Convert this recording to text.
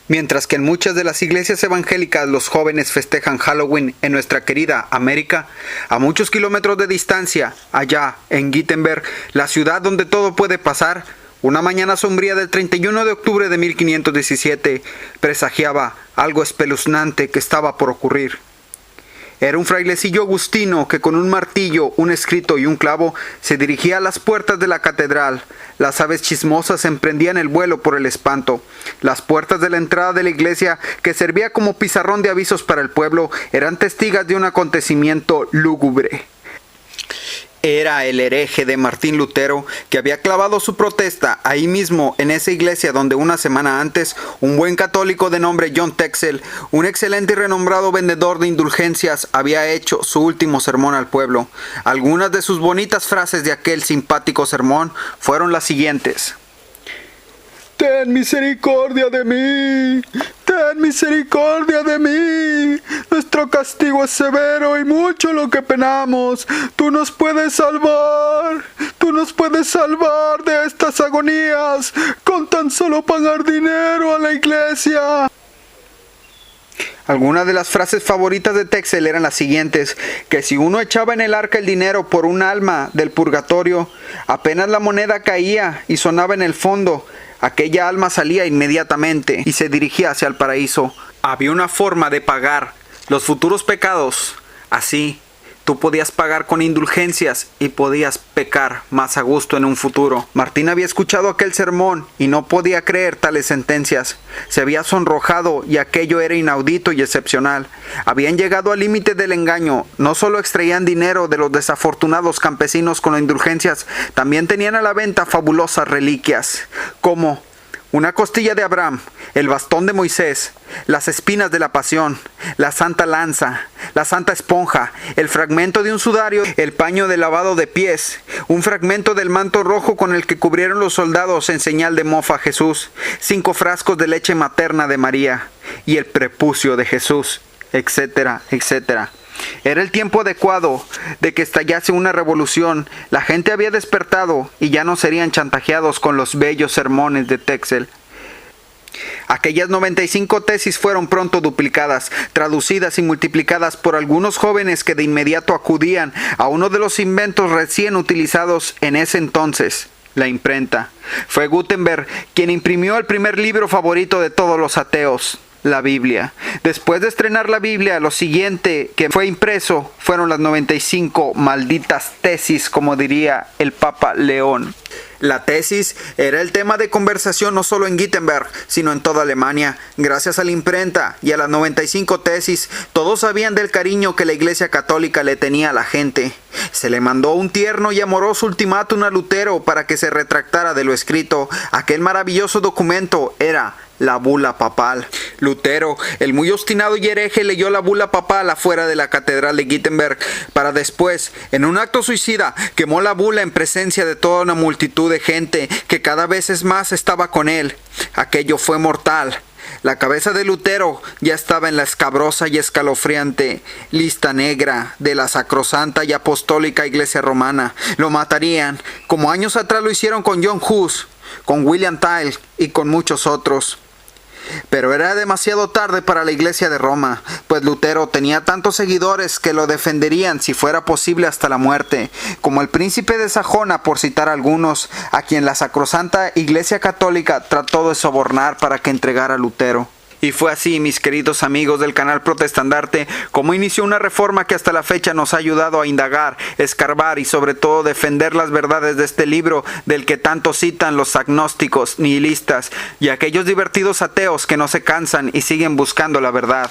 Mientras que en muchas de las iglesias evangélicas los jóvenes festejan Halloween en nuestra querida América, a muchos kilómetros de distancia, allá en Wittenberg, la ciudad donde todo puede pasar, una mañana sombría del 31 de octubre de 1517 presagiaba algo espeluznante que estaba por ocurrir. Era un frailecillo agustino que con un martillo, un escrito y un clavo se dirigía a las puertas de la catedral. Las aves chismosas emprendían el vuelo por el espanto. Las puertas de la entrada de la iglesia, que servía como pizarrón de avisos para el pueblo, eran testigas de un acontecimiento lúgubre. Era el hereje de Martín Lutero, que había clavado su protesta ahí mismo en esa iglesia donde una semana antes un buen católico de nombre John Tetzel, un excelente y renombrado vendedor de indulgencias, había hecho su último sermón al pueblo. Algunas de sus bonitas frases de aquel simpático sermón fueron las siguientes: «Ten misericordia de mí, ten misericordia de mí. Nuestro castigo es severo y mucho lo que penamos. Tú nos puedes salvar de estas agonías con tan solo pagar dinero a la iglesia». Algunas de las frases favoritas de Tetzel eran las siguientes: que si uno echaba en el arca el dinero por un alma del purgatorio, apenas la moneda caía y sonaba en el fondo, aquella alma salía inmediatamente y se dirigía hacia el paraíso. Había una forma de pagar los futuros pecados. Así, tú podías pagar con indulgencias y podías pecar más a gusto en un futuro. Martín había escuchado aquel sermón y no podía creer tales sentencias. Se había sonrojado y aquello era inaudito y excepcional. Habían llegado al límite del engaño. No solo extraían dinero de los desafortunados campesinos con las indulgencias, también tenían a la venta fabulosas reliquias, como una costilla de Abraham, el bastón de Moisés, las espinas de la pasión, la santa lanza, la santa esponja, el fragmento de un sudario, el paño de lavado de pies, un fragmento del manto rojo con el que cubrieron los soldados en señal de mofa a Jesús, 5 frascos de leche materna de María y el prepucio de Jesús, etcétera, etcétera. Era el tiempo adecuado de que estallase una revolución. La gente había despertado y ya no serían chantajeados con los bellos sermones de Tetzel. Aquellas 95 tesis fueron pronto duplicadas, traducidas y multiplicadas por algunos jóvenes que de inmediato acudían a uno de los inventos recién utilizados en ese entonces, la imprenta. Fue Gutenberg quien imprimió el primer libro favorito de todos los ateos, la Biblia. Después de estrenar la Biblia, lo siguiente que fue impreso fueron las 95 malditas tesis, como diría el Papa León. La tesis era el tema de conversación no solo en Wittenberg, sino en toda Alemania. Gracias a la imprenta y a las 95 tesis, todos sabían del cariño que la Iglesia Católica le tenía a la gente. Se le mandó un tierno y amoroso ultimátum a Lutero para que se retractara de lo escrito. Aquel maravilloso documento era la bula papal. Lutero, el muy obstinado y hereje, leyó la bula papal afuera de la catedral de Wittenberg, para después, en un acto suicida, quemó la bula en presencia de toda una multitud de gente que cada vez más estaba con él. Aquello fue mortal. La cabeza de Lutero ya estaba en la escabrosa y escalofriante lista negra de la sacrosanta y apostólica Iglesia Romana. Lo matarían, como años atrás lo hicieron con John Hus, con William Tell y con muchos otros. Pero era demasiado tarde para la Iglesia de Roma, pues Lutero tenía tantos seguidores que lo defenderían si fuera posible hasta la muerte, como el príncipe de Sajona, por citar algunos, a quien la sacrosanta Iglesia Católica trató de sobornar para que entregara a Lutero. Y fue así, mis queridos amigos del canal Protestandarte, como inició una reforma que hasta la fecha nos ha ayudado a indagar, escarbar y sobre todo defender las verdades de este libro del que tanto citan los agnósticos, nihilistas y aquellos divertidos ateos que no se cansan y siguen buscando la verdad.